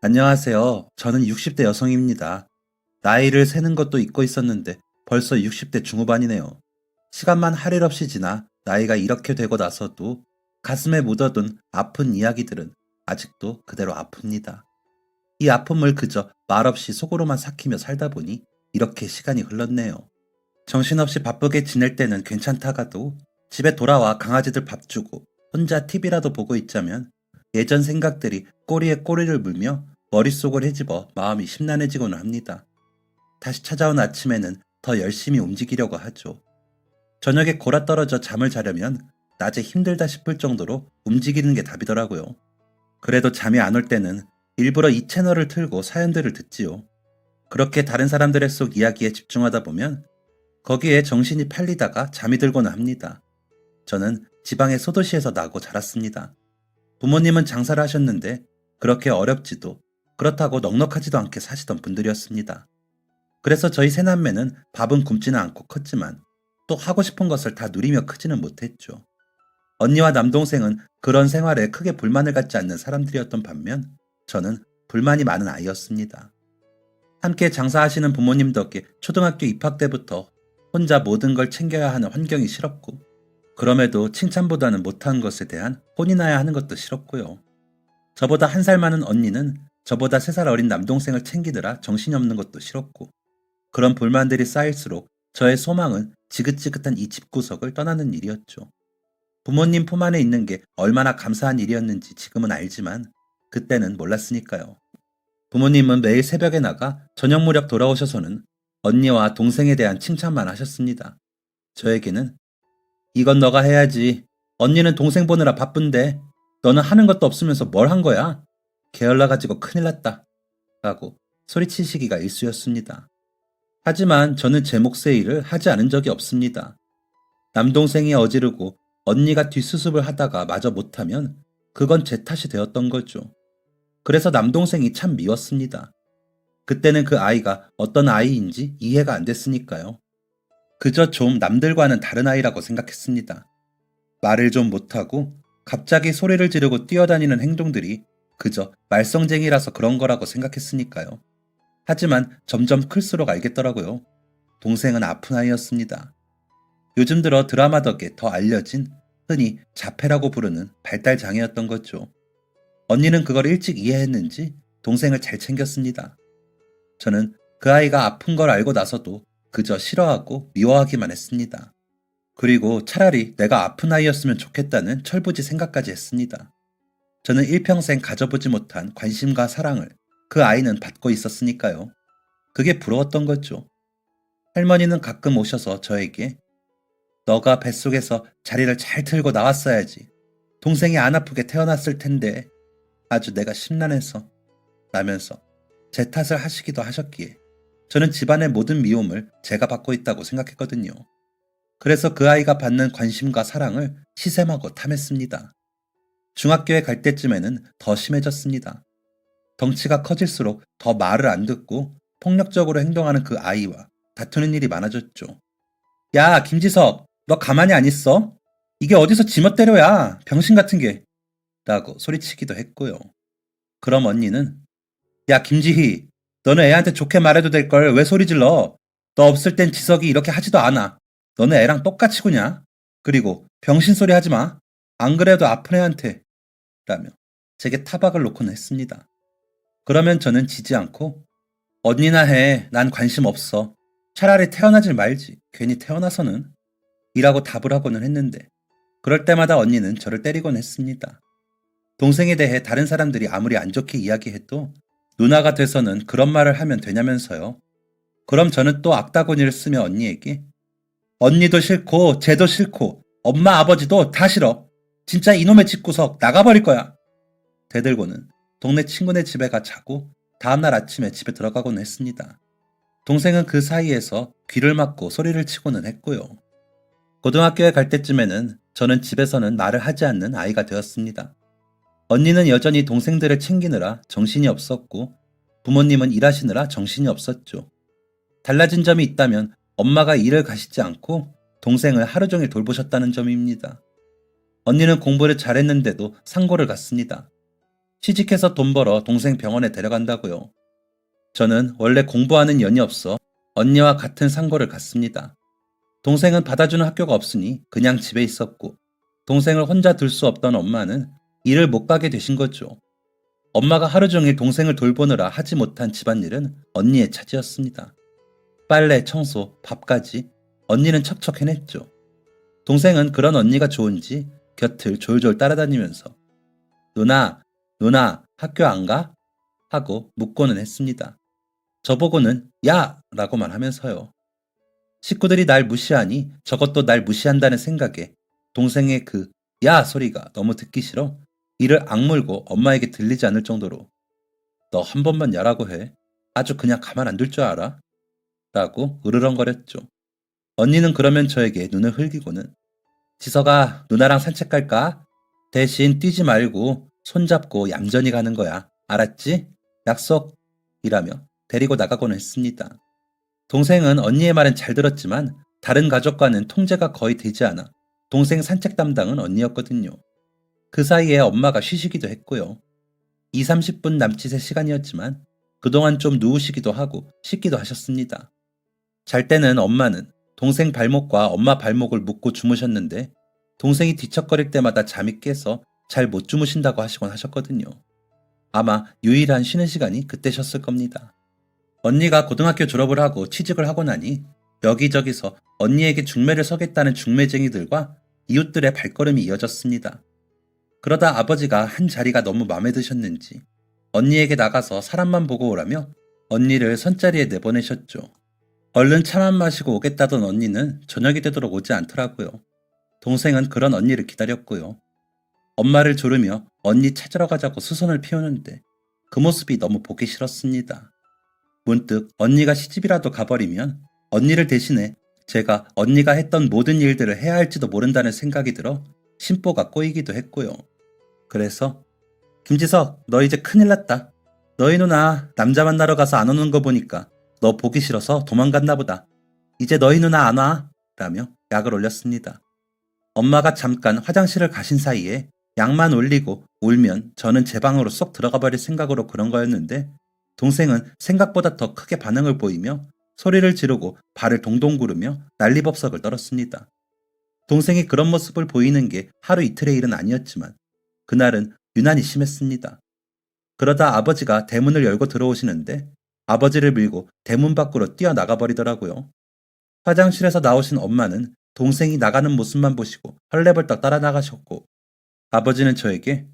안녕하세요. 저는 60대 여성입니다. 나이를 세는 것도 잊고 있었는데 벌써 60대 중후반이네요. 시간만 할 일 없이 지나 나이가 이렇게 되고 나서도 가슴에 묻어둔 아픈 이야기들은 아직도 그대로 아픕니다. 이 아픔을 그저 말없이 속으로만 삭히며 살다 보니 이렇게 시간이 흘렀네요. 정신없이 바쁘게 지낼 때는 괜찮다가도 집에 돌아와 강아지들 밥 주고 혼자 TV라도 보고 있자면 예전 생각들이 꼬리에 꼬리를 물며 머릿속을 헤집어 마음이 심란해지곤 합니다. 다시 찾아온 아침에는 더 열심히 움직이려고 하죠. 저녁에 골아떨어져 잠을 자려면 낮에 힘들다 싶을 정도로 움직이는 게 답이더라고요. 그래도 잠이 안 올 때는 일부러 이 채널을 틀고 사연들을 듣지요. 그렇게 다른 사람들의 속 이야기에 집중하다 보면 거기에 정신이 팔리다가 잠이 들곤 합니다. 저는 지방의 소도시에서 나고 자랐습니다. 부모님은 장사를 하셨는데 그렇게 어렵지도 그렇다고 넉넉하지도 않게 사시던 분들이었습니다. 그래서 저희 세남매는 밥은 굶지는 않고 컸지만 또 하고 싶은 것을 다 누리며 크지는 못했죠. 언니와 남동생은 그런 생활에 크게 불만을 갖지 않는 사람들이었던 반면 저는 불만이 많은 아이였습니다. 함께 장사하시는 부모님 덕에 초등학교 입학 때부터 혼자 모든 걸 챙겨야 하는 환경이 싫었고 그럼에도 칭찬보다는 못한 것에 대한 혼이 나야 하는 것도 싫었고요. 저보다 한 살 많은 언니는 저보다 3살 어린 남동생을 챙기느라 정신이 없는 것도 싫었고 그런 불만들이 쌓일수록 저의 소망은 지긋지긋한 이 집구석을 떠나는 일이었죠. 부모님 품 안에 있는 게 얼마나 감사한 일이었는지 지금은 알지만 그때는 몰랐으니까요. 부모님은 매일 새벽에 나가 저녁 무렵 돌아오셔서는 언니와 동생에 대한 칭찬만 하셨습니다. 저에게는 이건 너가 해야지. 언니는 동생 보느라 바쁜데 너는 하는 것도 없으면서 뭘 한 거야? 게을러가지고 큰일 났다. 라고 소리치시기가 일쑤였습니다. 하지만 저는 제 몫의 일을 하지 않은 적이 없습니다. 남동생이 어지르고 언니가 뒷수습을 하다가 마저 못하면 그건 제 탓이 되었던 거죠. 그래서 남동생이 참 미웠습니다. 그때는 그 아이가 어떤 아이인지 이해가 안 됐으니까요. 그저 좀 남들과는 다른 아이라고 생각했습니다. 말을 좀 못하고 갑자기 소리를 지르고 뛰어다니는 행동들이 그저 말썽쟁이라서 그런 거라고 생각했으니까요. 하지만 점점 클수록 알겠더라고요. 동생은 아픈 아이였습니다. 요즘 들어 드라마 덕에 더 알려진 흔히 자폐라고 부르는 발달 장애였던 거죠. 언니는 그걸 일찍 이해했는지 동생을 잘 챙겼습니다. 저는 그 아이가 아픈 걸 알고 나서도 그저 싫어하고 미워하기만 했습니다. 그리고 차라리 내가 아픈 아이였으면 좋겠다는 철부지 생각까지 했습니다. 저는 일평생 가져보지 못한 관심과 사랑을 그 아이는 받고 있었으니까요. 그게 부러웠던 거죠. 할머니는 가끔 오셔서 저에게 너가 뱃속에서 자리를 잘 틀고 나왔어야지. 동생이 안 아프게 태어났을 텐데 아주 내가 심란해서 라면서 제 탓을 하시기도 하셨기에 저는 집안의 모든 미움을 제가 받고 있다고 생각했거든요. 그래서 그 아이가 받는 관심과 사랑을 시샘하고 탐했습니다. 중학교에 갈 때쯤에는 더 심해졌습니다. 덩치가 커질수록 더 말을 안 듣고 폭력적으로 행동하는 그 아이와 다투는 일이 많아졌죠. 야, 김지석, 너 가만히 안 있어? 이게 어디서 지멋대로야, 병신 같은 게. 라고 소리치기도 했고요. 그럼 언니는 야, 김지희, 너는 애한테 좋게 말해도 될 걸 왜 소리 질러? 너 없을 땐 지석이 이렇게 하지도 않아. 너는 애랑 똑같이 구냐? 그리고 병신 소리 하지 마. 안 그래도 아픈 애한테. 라며 제게 타박을 놓곤 했습니다. 그러면 저는 지지 않고 언니나 해. 난 관심 없어. 차라리 태어나질 말지. 괜히 태어나서는. 이라고 답을 하고는 했는데 그럴 때마다 언니는 저를 때리곤 했습니다. 동생에 대해 다른 사람들이 아무리 안 좋게 이야기해도 누나가 돼서는 그런 말을 하면 되냐면서요. 그럼 저는 또 악다구니를 쓰며 언니에게 언니도 싫고 쟤도 싫고 엄마 아버지도 다 싫어. 진짜 이놈의 집구석 나가버릴 거야. 대들고는 동네 친구네 집에 가 자고 다음날 아침에 집에 들어가곤 했습니다. 동생은 그 사이에서 귀를 막고 소리를 치고는 했고요. 고등학교에 갈 때쯤에는 저는 집에서는 말을 하지 않는 아이가 되었습니다. 언니는 여전히 동생들을 챙기느라 정신이 없었고 부모님은 일하시느라 정신이 없었죠. 달라진 점이 있다면 엄마가 일을 가시지 않고 동생을 하루 종일 돌보셨다는 점입니다. 언니는 공부를 잘했는데도 상고를 갔습니다. 취직해서 돈 벌어 동생 병원에 데려간다고요. 저는 원래 공부하는 연이 없어 언니와 같은 상고를 갔습니다. 동생은 받아주는 학교가 없으니 그냥 집에 있었고, 동생을 혼자 둘 수 없던 엄마는 일을 못 가게 되신 거죠. 엄마가 하루 종일 동생을 돌보느라 하지 못한 집안일은 언니의 차지였습니다. 빨래, 청소, 밥까지 언니는 척척 해냈죠. 동생은 그런 언니가 좋은지 곁을 졸졸 따라다니면서 누나 학교 안 가? 하고 묻고는 했습니다. 저보고는 야! 라고만 하면서요. 식구들이 날 무시하니 저것도 날 무시한다는 생각에 동생의 그 야! 소리가 너무 듣기 싫어 이를 악물고 엄마에게 들리지 않을 정도로 너 한 번만 야라고 해. 아주 그냥 가만 안 둘 줄 알아? 라고 으르렁거렸죠. 언니는 그러면 저에게 눈을 흘기고는 지석아, 누나랑 산책 갈까? 대신 뛰지 말고 손잡고 얌전히 가는 거야. 알았지? 약속! 이라며 데리고 나가곤 했습니다. 동생은 언니의 말은 잘 들었지만 다른 가족과는 통제가 거의 되지 않아 동생 산책 담당은 언니였거든요. 그 사이에 엄마가 쉬시기도 했고요. 2, 30분 남짓의 시간이었지만 그동안 좀 누우시기도 하고 씻기도 하셨습니다. 잘 때는 엄마는 동생 발목과 엄마 발목을 묶고 주무셨는데 동생이 뒤척거릴 때마다 잠이 깨서 잘 못 주무신다고 하시곤 하셨거든요. 아마 유일한 쉬는 시간이 그때셨을 겁니다. 언니가 고등학교 졸업을 하고 취직을 하고 나니 여기저기서 언니에게 중매를 서겠다는 중매쟁이들과 이웃들의 발걸음이 이어졌습니다. 그러다 아버지가 한 자리가 너무 마음에 드셨는지 언니에게 나가서 사람만 보고 오라며 언니를 선자리에 내보내셨죠. 얼른 차만 마시고 오겠다던 언니는 저녁이 되도록 오지 않더라고요. 동생은 그런 언니를 기다렸고요. 엄마를 조르며 언니 찾으러 가자고 수선을 피우는데 그 모습이 너무 보기 싫었습니다. 문득 언니가 시집이라도 가버리면 언니를 대신해 제가 언니가 했던 모든 일들을 해야 할지도 모른다는 생각이 들어 심보가 꼬이기도 했고요. 그래서 김지석, 너 이제 큰일 났다. 너희 누나 남자 만나러 가서 안 오는 거 보니까 너 보기 싫어서 도망갔나 보다. 이제 너희 누나 안 와. 라며 약을 올렸습니다. 엄마가 잠깐 화장실을 가신 사이에 약만 올리고 울면 저는 제 방으로 쏙 들어가 버릴 생각으로 그런 거였는데 동생은 생각보다 더 크게 반응을 보이며 소리를 지르고 발을 동동 구르며 난리법석을 떨었습니다. 동생이 그런 모습을 보이는 게 하루 이틀의 일은 아니었지만 그날은 유난히 심했습니다. 그러다 아버지가 대문을 열고 들어오시는데 아버지를 밀고 대문 밖으로 뛰어나가 버리더라고요. 화장실에서 나오신 엄마는 동생이 나가는 모습만 보시고 헐레벌떡 따라 나가셨고 아버지는 저에게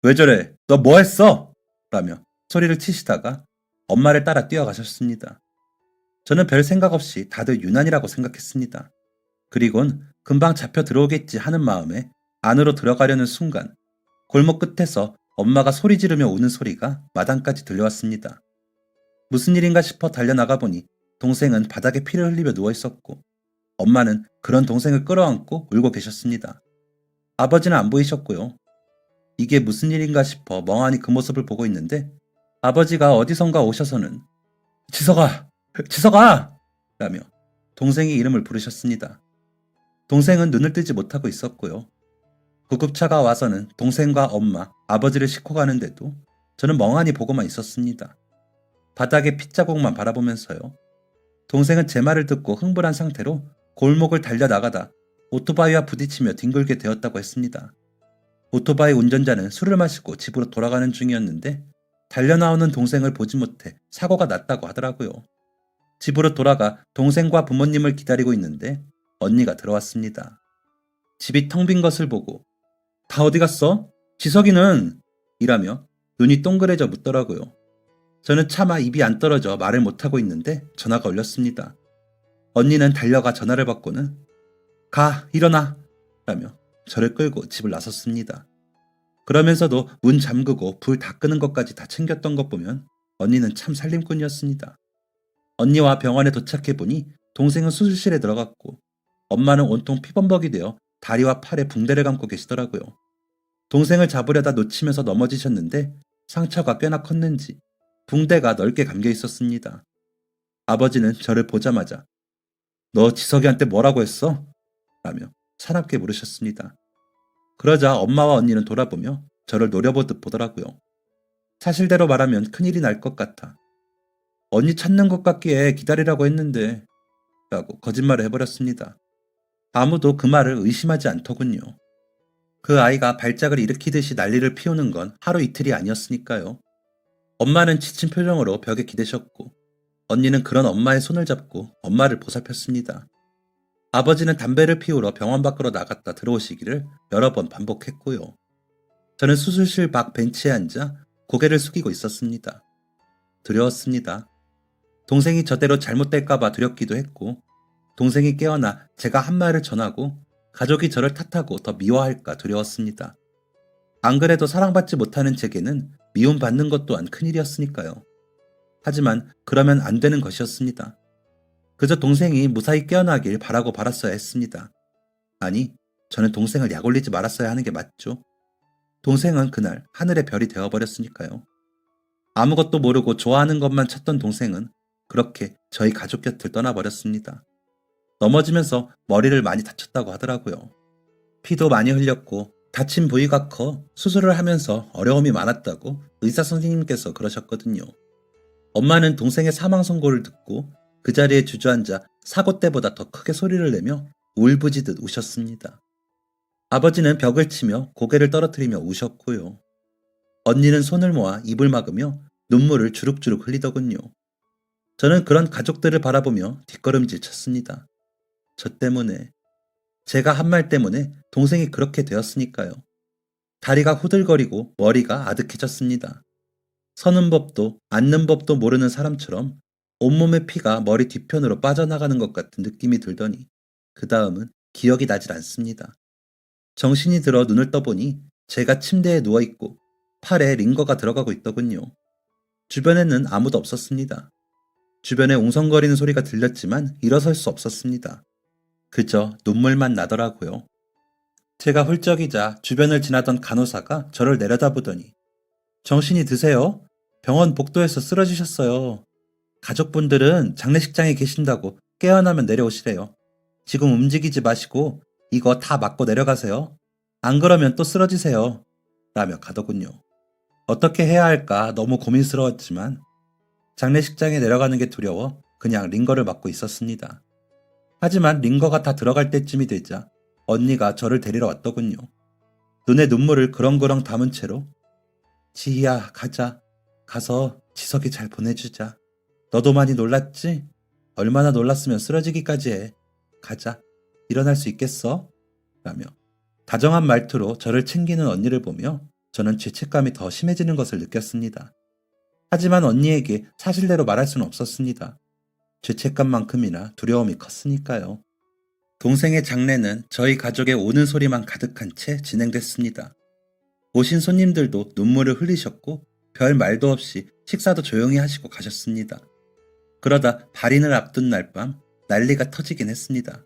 왜 저래? 너 뭐 했어? 라며 소리를 치시다가 엄마를 따라 뛰어가셨습니다. 저는 별 생각 없이 다들 유난이라고 생각했습니다. 그리곤 금방 잡혀 들어오겠지 하는 마음에 안으로 들어가려는 순간 골목 끝에서 엄마가 소리 지르며 우는 소리가 마당까지 들려왔습니다. 무슨 일인가 싶어 달려나가 보니 동생은 바닥에 피를 흘리며 누워있었고 엄마는 그런 동생을 끌어안고 울고 계셨습니다. 아버지는 안 보이셨고요. 이게 무슨 일인가 싶어 멍하니 그 모습을 보고 있는데 아버지가 어디선가 오셔서는 지석아! 지석아! 라며 동생의 이름을 부르셨습니다. 동생은 눈을 뜨지 못하고 있었고요. 구급차가 와서는 동생과 엄마, 아버지를 싣고 가는데도 저는 멍하니 보고만 있었습니다. 바닥에 핏자국만 바라보면서요. 동생은 제 말을 듣고 흥분한 상태로 골목을 달려나가다 오토바이와 부딪히며 뒹굴게 되었다고 했습니다. 오토바이 운전자는 술을 마시고 집으로 돌아가는 중이었는데 달려나오는 동생을 보지 못해 사고가 났다고 하더라고요. 집으로 돌아가 동생과 부모님을 기다리고 있는데 언니가 들어왔습니다. 집이 텅 빈 것을 보고 다 어디 갔어? 지석이는? 이라며 눈이 동그래져 묻더라고요. 저는 차마 입이 안 떨어져 말을 못하고 있는데 전화가 울렸습니다. 언니는 달려가 전화를 받고는 가, 일어나! 라며 저를 끌고 집을 나섰습니다. 그러면서도 문 잠그고 불 다 끄는 것까지 다 챙겼던 것 보면 언니는 참 살림꾼이었습니다. 언니와 병원에 도착해보니 동생은 수술실에 들어갔고 엄마는 온통 피범벅이 되어 다리와 팔에 붕대를 감고 계시더라고요. 동생을 잡으려다 놓치면서 넘어지셨는데 상처가 꽤나 컸는지 붕대가 넓게 감겨 있었습니다. 아버지는 저를 보자마자 너 지석이한테 뭐라고 했어? 라며 사납게 물으셨습니다. 그러자 엄마와 언니는 돌아보며 저를 노려보듯 보더라고요. 사실대로 말하면 큰일이 날 것 같아. 언니 찾는 것 같기에 기다리라고 했는데 라고 거짓말을 해버렸습니다. 아무도 그 말을 의심하지 않더군요. 그 아이가 발작을 일으키듯이 난리를 피우는 건 하루 이틀이 아니었으니까요. 엄마는 지친 표정으로 벽에 기대셨고 언니는 그런 엄마의 손을 잡고 엄마를 보살폈습니다. 아버지는 담배를 피우러 병원 밖으로 나갔다 들어오시기를 여러 번 반복했고요. 저는 수술실 밖 벤치에 앉아 고개를 숙이고 있었습니다. 두려웠습니다. 동생이 저대로 잘못될까봐 두렵기도 했고 동생이 깨어나 제가 한 말을 전하고 가족이 저를 탓하고 더 미워할까 두려웠습니다. 안 그래도 사랑받지 못하는 제게는 미움받는 것 또한 큰일이었으니까요. 하지만 그러면 안 되는 것이었습니다. 그저 동생이 무사히 깨어나길 바라고 바랐어야 했습니다. 아니, 저는 동생을 약올리지 말았어야 하는 게 맞죠. 동생은 그날 하늘의 별이 되어버렸으니까요. 아무것도 모르고 좋아하는 것만 찾던 동생은 그렇게 저희 가족 곁을 떠나버렸습니다. 넘어지면서 머리를 많이 다쳤다고 하더라고요. 피도 많이 흘렸고 다친 부위가 커 수술을 하면서 어려움이 많았다고 의사 선생님께서 그러셨거든요. 엄마는 동생의 사망 선고를 듣고 그 자리에 주저앉아 사고 때보다 더 크게 소리를 내며 울부짖듯 우셨습니다. 아버지는 벽을 치며 고개를 떨어뜨리며 우셨고요. 언니는 손을 모아 입을 막으며 눈물을 주룩주룩 흘리더군요. 저는 그런 가족들을 바라보며 뒷걸음질 쳤습니다. 저 때문에, 제가 한 말 때문에 동생이 그렇게 되었으니까요. 다리가 후들거리고 머리가 아득해졌습니다. 서는 법도 앉는 법도 모르는 사람처럼 온몸의 피가 머리 뒤편으로 빠져나가는 것 같은 느낌이 들더니 그 다음은 기억이 나질 않습니다. 정신이 들어 눈을 떠보니 제가 침대에 누워있고 팔에 링거가 들어가고 있더군요. 주변에는 아무도 없었습니다. 주변에 웅성거리는 소리가 들렸지만 일어설 수 없었습니다. 그저 눈물만 나더라고요. 제가 훌쩍이자 주변을 지나던 간호사가 저를 내려다보더니 정신이 드세요? 병원 복도에서 쓰러지셨어요. 가족분들은 장례식장에 계신다고 깨어나면 내려오시래요. 지금 움직이지 마시고 이거 다 맞고 내려가세요. 안 그러면 또 쓰러지세요. 라며 가더군요. 어떻게 해야 할까 너무 고민스러웠지만 장례식장에 내려가는 게 두려워 그냥 링거를 맞고 있었습니다. 하지만 링거가 다 들어갈 때쯤이 되자 언니가 저를 데리러 왔더군요. 눈에 눈물을 그렁그렁 담은 채로 지희야 가자. 가서 지석이 잘 보내주자. 너도 많이 놀랐지? 얼마나 놀랐으면 쓰러지기까지 해. 가자. 일어날 수 있겠어? 라며 다정한 말투로 저를 챙기는 언니를 보며 저는 죄책감이 더 심해지는 것을 느꼈습니다. 하지만 언니에게 사실대로 말할 수는 없었습니다. 죄책감만큼이나 두려움이 컸으니까요. 동생의 장례는 저희 가족의 우는 소리만 가득한 채 진행됐습니다. 오신 손님들도 눈물을 흘리셨고 별 말도 없이 식사도 조용히 하시고 가셨습니다. 그러다 발인을 앞둔 날 밤 난리가 터지긴 했습니다.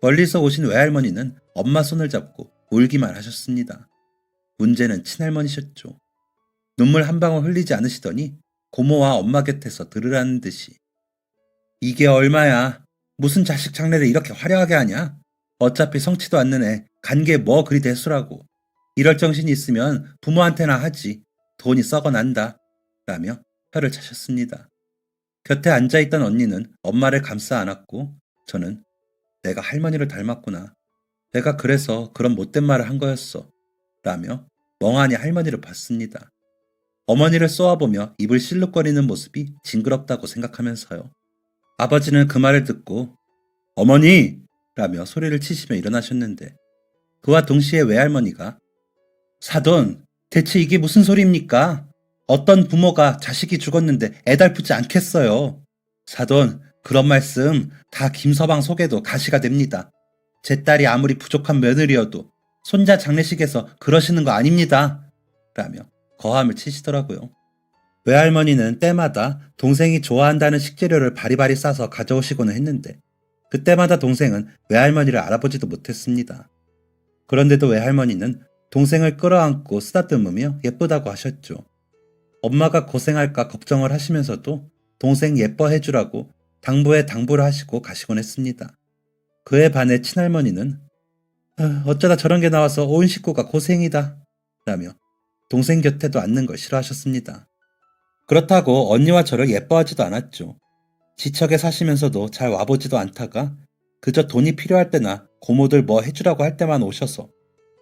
멀리서 오신 외할머니는 엄마 손을 잡고 울기만 하셨습니다. 문제는 친할머니셨죠. 눈물 한 방울 흘리지 않으시더니 고모와 엄마 곁에서 들으라는 듯이 이게 얼마야? 무슨 자식 장례를 이렇게 화려하게 하냐? 어차피 성치도 않는 애 간 게 뭐 그리 대수라고. 이럴 정신이 있으면 부모한테나 하지. 돈이 썩어난다. 라며 혀를 차셨습니다. 곁에 앉아있던 언니는 엄마를 감싸 안았고 저는 내가 할머니를 닮았구나. 내가 그래서 그런 못된 말을 한 거였어. 라며 멍하니 할머니를 봤습니다. 어머니를 쏘아보며 입을 실룩거리는 모습이 징그럽다고 생각하면서요. 아버지는 그 말을 듣고 어머니! 라며 소리를 치시며 일어나셨는데 그와 동시에 외할머니가 사돈, 대체 이게 무슨 소리입니까? 어떤 부모가 자식이 죽었는데 애달프지 않겠어요. 사돈, 그런 말씀 다 김서방 속에도 가시가 됩니다. 제 딸이 아무리 부족한 며느리여도 손자 장례식에서 그러시는 거 아닙니다. 라며 거함을 치시더라고요. 외할머니는 때마다 동생이 좋아한다는 식재료를 바리바리 싸서 가져오시고는 했는데 그때마다 동생은 외할머니를 알아보지도 못했습니다. 그런데도 외할머니는 동생을 끌어안고 쓰다듬으며 예쁘다고 하셨죠. 엄마가 고생할까 걱정을 하시면서도 동생 예뻐해주라고 당부에 당부를 하시고 가시곤 했습니다. 그에 반해 친할머니는 어쩌다 저런 게 나와서 온 식구가 고생이다 라며 동생 곁에도 앉는 걸 싫어하셨습니다. 그렇다고 언니와 저를 예뻐하지도 않았죠. 지척에 사시면서도 잘 와보지도 않다가 그저 돈이 필요할 때나 고모들 뭐 해주라고 할 때만 오셔서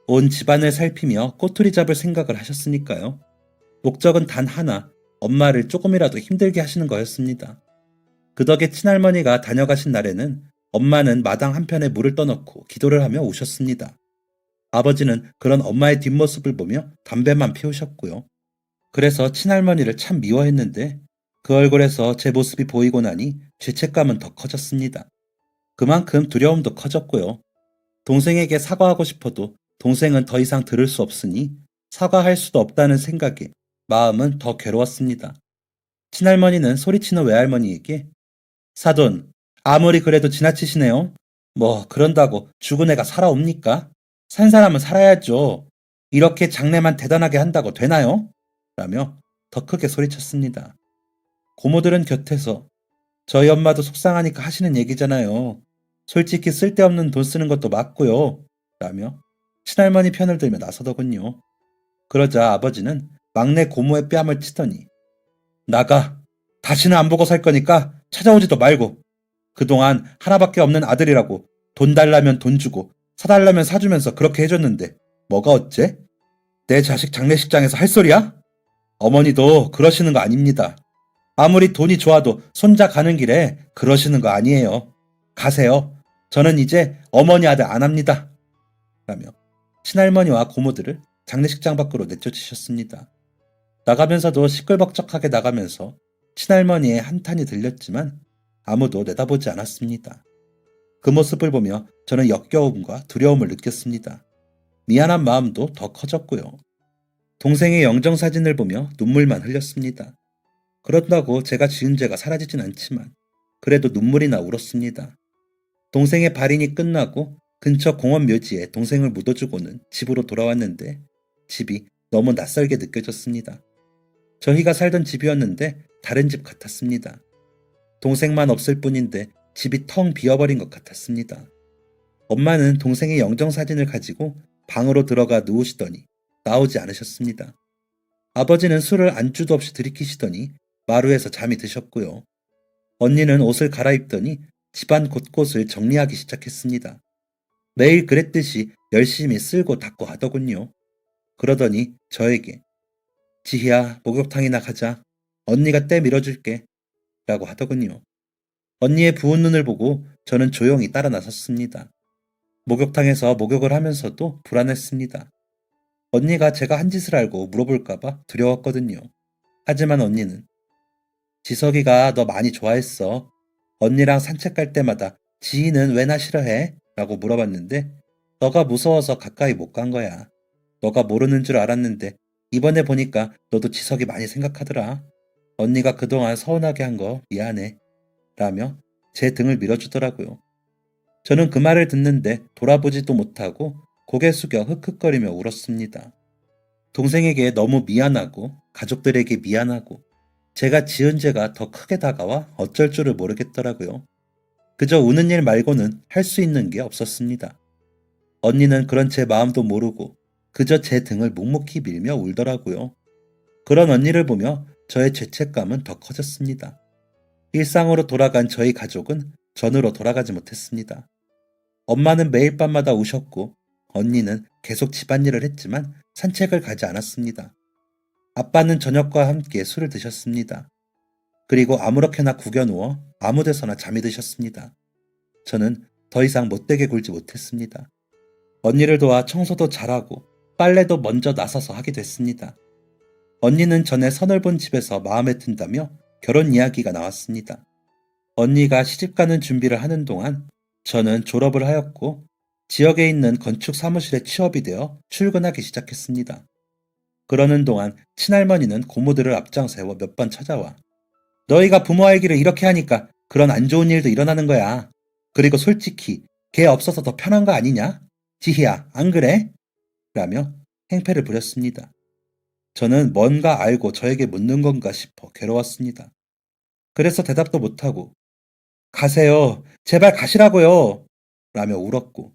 온 집안을 살피며 꼬투리 잡을 생각을 하셨으니까요. 목적은 단 하나, 엄마를 조금이라도 힘들게 하시는 거였습니다. 그 덕에 친할머니가 다녀가신 날에는 엄마는 마당 한편에 물을 떠넣고 기도를 하며 우셨습니다. 아버지는 그런 엄마의 뒷모습을 보며 담배만 피우셨고요. 그래서 친할머니를 참 미워했는데 그 얼굴에서 제 모습이 보이고 나니 죄책감은 더 커졌습니다. 그만큼 두려움도 커졌고요. 동생에게 사과하고 싶어도 동생은 더 이상 들을 수 없으니 사과할 수도 없다는 생각에 마음은 더 괴로웠습니다. 친할머니는 소리치는 외할머니에게 사돈, 아무리 그래도 지나치시네요. 뭐 그런다고 죽은 애가 살아옵니까? 산 사람은 살아야죠. 이렇게 장래만 대단하게 한다고 되나요? 라며 더 크게 소리쳤습니다. 고모들은 곁에서 저희 엄마도 속상하니까 하시는 얘기잖아요. 솔직히 쓸데없는 돈 쓰는 것도 맞고요. 라며 친할머니 편을 들며 나서더군요. 그러자 아버지는 막내 고모의 뺨을 치더니 나가! 다시는 안 보고 살 거니까 찾아오지도 말고 그동안 하나밖에 없는 아들이라고 돈 달라면 돈 주고 사달라면 사주면서 그렇게 해줬는데 뭐가 어째? 내 자식 장례식장에서 할 소리야? 어머니도 그러시는 거 아닙니다. 아무리 돈이 좋아도 손자 가는 길에 그러시는 거 아니에요. 가세요. 저는 이제 어머니 아들 안 합니다. 라며 친할머니와 고모들을 장례식장 밖으로 내쫓으셨습니다. 나가면서도 시끌벅적하게 나가면서 친할머니의 한탄이 들렸지만 아무도 내다보지 않았습니다. 그 모습을 보며 저는 역겨움과 두려움을 느꼈습니다. 미안한 마음도 더 커졌고요. 동생의 영정사진을 보며 눈물만 흘렸습니다. 그런다고 제가 지은 죄가 사라지진 않지만 그래도 눈물이나 울었습니다. 동생의 발인이 끝나고 근처 공원 묘지에 동생을 묻어주고는 집으로 돌아왔는데 집이 너무 낯설게 느껴졌습니다. 저희가 살던 집이었는데 다른 집 같았습니다. 동생만 없을 뿐인데 집이 텅 비어버린 것 같았습니다. 엄마는 동생의 영정사진을 가지고 방으로 들어가 누우시더니 나오지 않으셨습니다. 아버지는 술을 안주도 없이 들이키시더니 마루에서 잠이 드셨고요. 언니는 옷을 갈아입더니 집안 곳곳을 정리하기 시작했습니다. 매일 그랬듯이 열심히 쓸고 닦고 하더군요. 그러더니 저에게 지희야 목욕탕이나 가자. 언니가 때 밀어줄게. 라고 하더군요. 언니의 부은 눈을 보고 저는 조용히 따라 나섰습니다. 목욕탕에서 목욕을 하면서도 불안했습니다. 언니가 제가 한 짓을 알고 물어볼까봐 두려웠거든요. 하지만 언니는 지석이가 너 많이 좋아했어. 언니랑 산책 갈 때마다 지희는 왜 나 싫어해? 라고 물어봤는데 너가 무서워서 가까이 못 간 거야. 너가 모르는 줄 알았는데 이번에 보니까 너도 지석이 많이 생각하더라. 언니가 그동안 서운하게 한 거 미안해. 라며 제 등을 밀어주더라고요. 저는 그 말을 듣는데 돌아보지도 못하고 고개 숙여 흑흑거리며 울었습니다. 동생에게 너무 미안하고 가족들에게 미안하고 제가 지은 죄가 더 크게 다가와 어쩔 줄을 모르겠더라고요. 그저 우는 일 말고는 할 수 있는 게 없었습니다. 언니는 그런 제 마음도 모르고 그저 제 등을 묵묵히 밀며 울더라고요. 그런 언니를 보며 저의 죄책감은 더 커졌습니다. 일상으로 돌아간 저희 가족은 전으로 돌아가지 못했습니다. 엄마는 매일 밤마다 우셨고 언니는 계속 집안일을 했지만 산책을 가지 않았습니다. 아빠는 저녁과 함께 술을 드셨습니다. 그리고 아무렇게나 구겨 누워 아무 데서나 잠이 드셨습니다. 저는 더 이상 못되게 굴지 못했습니다. 언니를 도와 청소도 잘하고 빨래도 먼저 나서서 하게 됐습니다. 언니는 전에 서늘본 집에서 마음에 든다며 결혼 이야기가 나왔습니다. 언니가 시집가는 준비를 하는 동안 저는 졸업을 하였고 지역에 있는 건축 사무실에 취업이 되어 출근하기 시작했습니다. 그러는 동안 친할머니는 고모들을 앞장 세워 몇 번 찾아와 너희가 부모 알기를 이렇게 하니까 그런 안 좋은 일도 일어나는 거야. 그리고 솔직히 걔 없어서 더 편한 거 아니냐? 지희야, 안 그래? 라며 행패를 부렸습니다. 저는 뭔가 알고 저에게 묻는 건가 싶어 괴로웠습니다. 그래서 대답도 못하고 가세요. 제발 가시라고요. 라며 울었고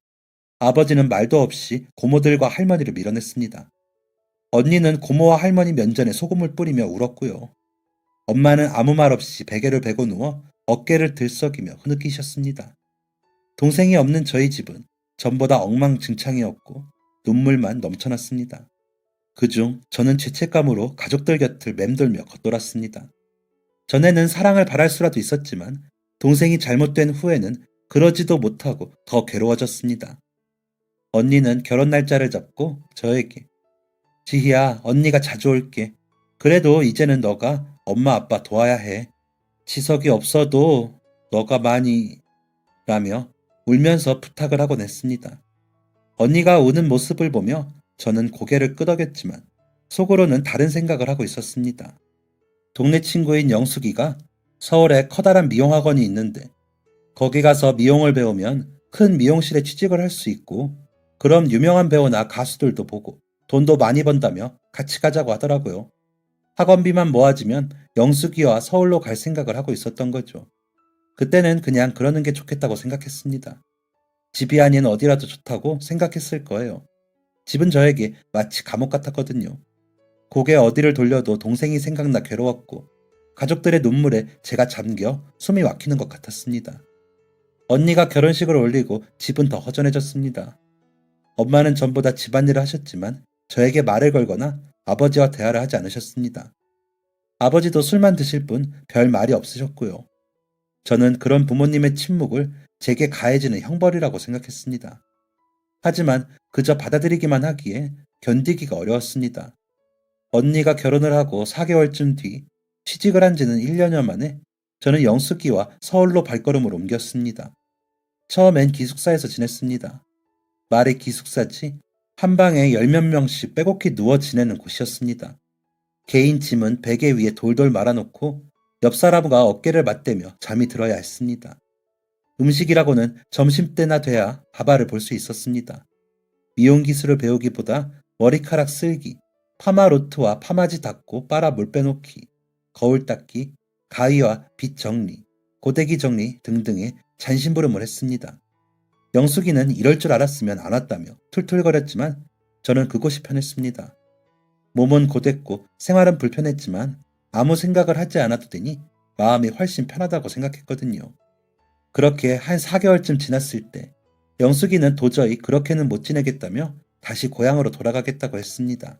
아버지는 말도 없이 고모들과 할머니를 밀어냈습니다. 언니는 고모와 할머니 면전에 소금을 뿌리며 울었고요. 엄마는 아무 말 없이 베개를 베고 누워 어깨를 들썩이며 흐느끼셨습니다. 동생이 없는 저희 집은 전보다 엉망진창이었고 눈물만 넘쳐났습니다. 그중 저는 죄책감으로 가족들 곁을 맴돌며 걷돌았습니다. 전에는 사랑을 바랄 수라도 있었지만 동생이 잘못된 후에는 그러지도 못하고 더 괴로워졌습니다. 언니는 결혼 날짜를 잡고 저에게 지희야, 언니가 자주 올게. 그래도 이제는 너가 엄마 아빠 도와야 해. 지석이 없어도 너가 많이 라며 울면서 부탁을 하곤 했습니다. 언니가 우는 모습을 보며 저는 고개를 끄덕였지만 속으로는 다른 생각을 하고 있었습니다. 동네 친구인 영숙이가 서울에 커다란 미용학원이 있는데 거기 가서 미용을 배우면 큰 미용실에 취직을 할 수 있고 그럼 유명한 배우나 가수들도 보고 돈도 많이 번다며 같이 가자고 하더라고요. 학원비만 모아지면 영숙이와 서울로 갈 생각을 하고 있었던 거죠. 그때는 그냥 그러는 게 좋겠다고 생각했습니다. 집이 아닌 어디라도 좋다고 생각했을 거예요. 집은 저에게 마치 감옥 같았거든요. 고개 어디를 돌려도 동생이 생각나 괴로웠고 가족들의 눈물에 제가 잠겨 숨이 막히는 것 같았습니다. 언니가 결혼식을 올리고 집은 더 허전해졌습니다. 엄마는 전보다 집안일을 하셨지만 저에게 말을 걸거나 아버지와 대화를 하지 않으셨습니다. 아버지도 술만 드실 뿐 별 말이 없으셨고요. 저는 그런 부모님의 침묵을 제게 가해지는 형벌이라고 생각했습니다. 하지만 그저 받아들이기만 하기에 견디기가 어려웠습니다. 언니가 결혼을 하고 4개월쯤 뒤 취직을 한 지는 1년여 만에 저는 영숙이와 서울로 발걸음을 옮겼습니다. 처음엔 기숙사에서 지냈습니다. 말이 기숙사지 한 방에 10몇 명씩 빼곡히 누워 지내는 곳이었습니다. 개인 짐은 베개 위에 돌돌 말아놓고 옆 사람과 어깨를 맞대며 잠이 들어야 했습니다. 음식이라고는 점심때나 돼야 밥알을 볼 수 있었습니다. 미용 기술을 배우기보다 머리카락 쓸기, 파마 로트와 파마지 닦고 빨아 물 빼놓기, 거울 닦기, 가위와 빗 정리, 고데기 정리 등등의 잔심부름을 했습니다. 영숙이는 이럴 줄 알았으면 안 왔다며 툴툴거렸지만 저는 그곳이 편했습니다. 몸은 고됐고 생활은 불편했지만 아무 생각을 하지 않아도 되니 마음이 훨씬 편하다고 생각했거든요. 그렇게 한 4개월쯤 지났을 때 영숙이는 도저히 그렇게는 못 지내겠다며 다시 고향으로 돌아가겠다고 했습니다.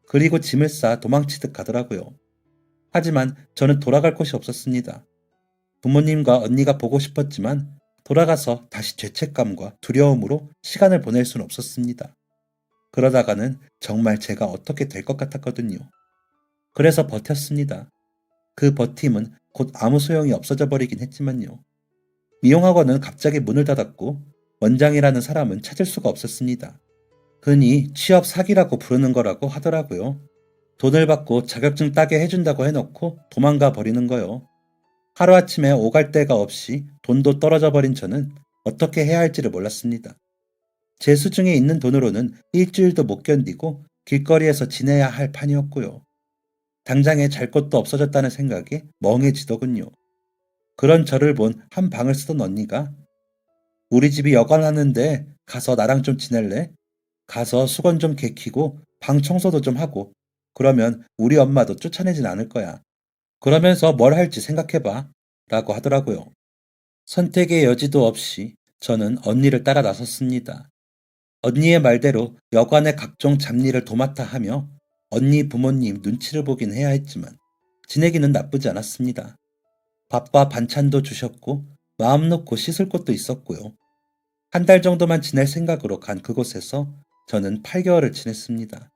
그리고 짐을 싸 도망치듯 가더라고요. 하지만 저는 돌아갈 곳이 없었습니다. 부모님과 언니가 보고 싶었지만 돌아가서 다시 죄책감과 두려움으로 시간을 보낼 수는 없었습니다. 그러다가는 정말 제가 어떻게 될 것 같았거든요. 그래서 버텼습니다. 그 버팀은 곧 아무 소용이 없어져 버리긴 했지만요. 미용학원은 갑자기 문을 닫았고 원장이라는 사람은 찾을 수가 없었습니다. 흔히 취업 사기라고 부르는 거라고 하더라고요. 돈을 받고 자격증 따게 해준다고 해놓고 도망가 버리는 거요. 하루아침에 오갈 데가 없이 돈도 떨어져 버린 저는 어떻게 해야 할지를 몰랐습니다. 제 수중에 있는 돈으로는 일주일도 못 견디고 길거리에서 지내야 할 판이었고요. 당장에 잘 것도 없어졌다는 생각에 멍해지더군요. 그런 저를 본 한 방을 쓰던 언니가 우리 집이 여관하는데 가서 나랑 좀 지낼래? 가서 수건 좀 개키고 방 청소도 좀 하고 그러면 우리 엄마도 쫓아내진 않을 거야. 그러면서 뭘 할지 생각해봐 라고 하더라고요. 선택의 여지도 없이 저는 언니를 따라 나섰습니다. 언니의 말대로 여관의 각종 잡일을 도맡아 하며 언니 부모님 눈치를 보긴 해야 했지만 지내기는 나쁘지 않았습니다. 밥과 반찬도 주셨고 마음 놓고 씻을 곳도 있었고요. 한 달 정도만 지낼 생각으로 간 그곳에서 저는 8개월을 지냈습니다.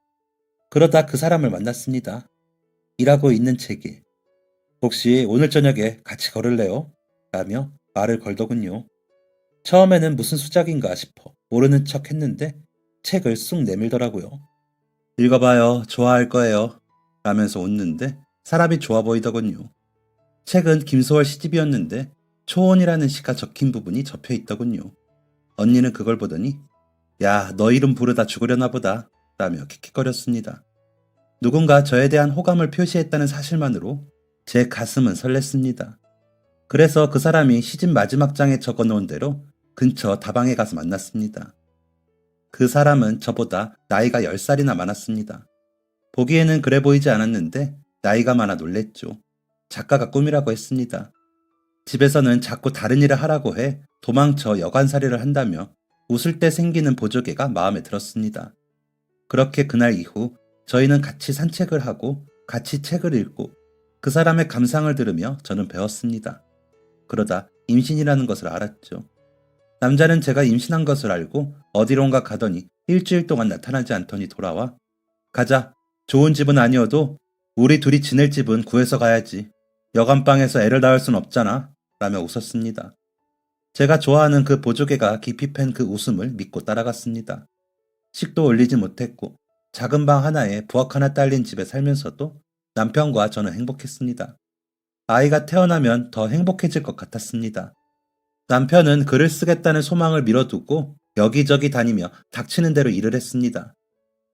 그러다 그 사람을 만났습니다. 일하고 있는 제게 혹시 오늘 저녁에 같이 걸을래요? 라며 말을 걸더군요. 처음에는 무슨 수작인가 싶어 모르는 척 했는데 책을 쑥 내밀더라고요. 읽어봐요. 좋아할 거예요. 라면서 웃는데 사람이 좋아 보이더군요. 책은 김소월 시집이었는데 초혼이라는 시가 적힌 부분이 접혀 있더군요. 언니는 그걸 보더니 야, 너 이름 부르다 죽으려나 보다 라며 킥킥거렸습니다. 누군가 저에 대한 호감을 표시했다는 사실만으로 제 가슴은 설렜습니다. 그래서 그 사람이 시집 마지막 장에 적어놓은 대로 근처 다방에 가서 만났습니다. 그 사람은 저보다 나이가 10살이나 많았습니다. 보기에는 그래 보이지 않았는데 나이가 많아 놀랬죠. 작가가 꿈이라고 했습니다. 집에서는 자꾸 다른 일을 하라고 해 도망쳐 여관살이를 한다며 웃을 때 생기는 보조개가 마음에 들었습니다. 그렇게 그날 이후 저희는 같이 산책을 하고 같이 책을 읽고 그 사람의 감상을 들으며 저는 배웠습니다. 그러다 임신이라는 것을 알았죠. 남자는 제가 임신한 것을 알고 어디론가 가더니 일주일 동안 나타나지 않더니 돌아와 가자. 좋은 집은 아니어도 우리 둘이 지낼 집은 구해서 가야지. 여간방에서 애를 낳을 순 없잖아. 라며 웃었습니다. 제가 좋아하는 그 보조개가 깊이 팬 그 웃음을 믿고 따라갔습니다. 식도 올리지 못했고 작은 방 하나에 부엌 하나 딸린 집에 살면서도 남편과 저는 행복했습니다. 아이가 태어나면 더 행복해질 것 같았습니다. 남편은 글을 쓰겠다는 소망을 미뤄두고 여기저기 다니며 닥치는 대로 일을 했습니다.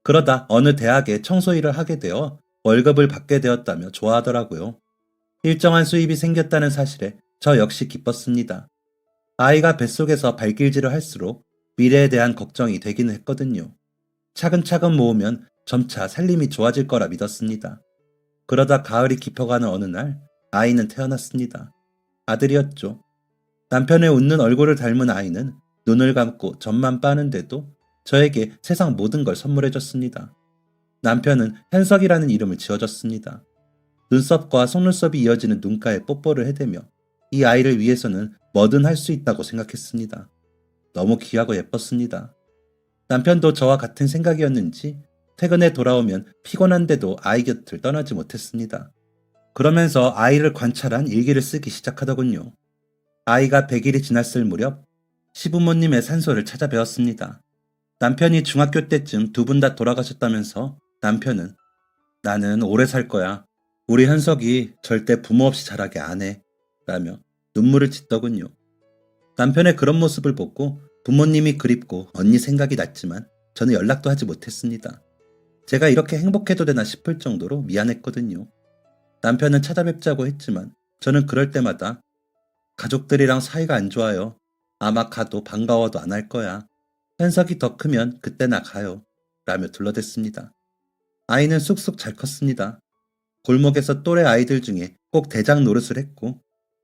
그러다 어느 대학에 청소 일을 하게 되어 월급을 받게 되었다며 좋아하더라고요. 일정한 수입이 생겼다는 사실에 저 역시 기뻤습니다. 아이가 뱃속에서 발길질을 할수록 미래에 대한 걱정이 되기는 했거든요. 차근차근 모으면 점차 살림이 좋아질 거라 믿었습니다. 그러다 가을이 깊어가는 어느 날 아이는 태어났습니다. 아들이었죠. 남편의 웃는 얼굴을 닮은 아이는 눈을 감고 젖만 빠는데도 저에게 세상 모든 걸 선물해줬습니다. 남편은 현석이라는 이름을 지어줬습니다. 눈썹과 속눈썹이 이어지는 눈가에 뽀뽀를 해대며 이 아이를 위해서는 뭐든 할 수 있다고 생각했습니다. 너무 귀하고 예뻤습니다. 남편도 저와 같은 생각이었는지 퇴근에 돌아오면 피곤한데도 아이 곁을 떠나지 못했습니다. 그러면서 아이를 관찰한 일기를 쓰기 시작하더군요. 아이가 100일이 지났을 무렵 시부모님의 산소를 찾아뵈었습니다. 남편이 중학교 때쯤 두 분 다 돌아가셨다면서 남편은 나는 오래 살 거야. 우리 현석이 절대 부모 없이 자라게 안 해. 라며 눈물을 짓더군요. 남편의 그런 모습을 보고 부모님이 그립고 언니 생각이 났지만 저는 연락도 하지 못했습니다. 제가 이렇게 행복해도 되나 싶을 정도로 미안했거든요. 남편은 찾아뵙자고 했지만 저는 그럴 때마다 가족들이랑 사이가 안 좋아요. 아마 가도 반가워도 안 할 거야. 현석이 더 크면 그때나 가요. 라며 둘러댔습니다. 아이는 쑥쑥 잘 컸습니다. 골목에서 또래 아이들 중에 꼭 대장 노릇을 했고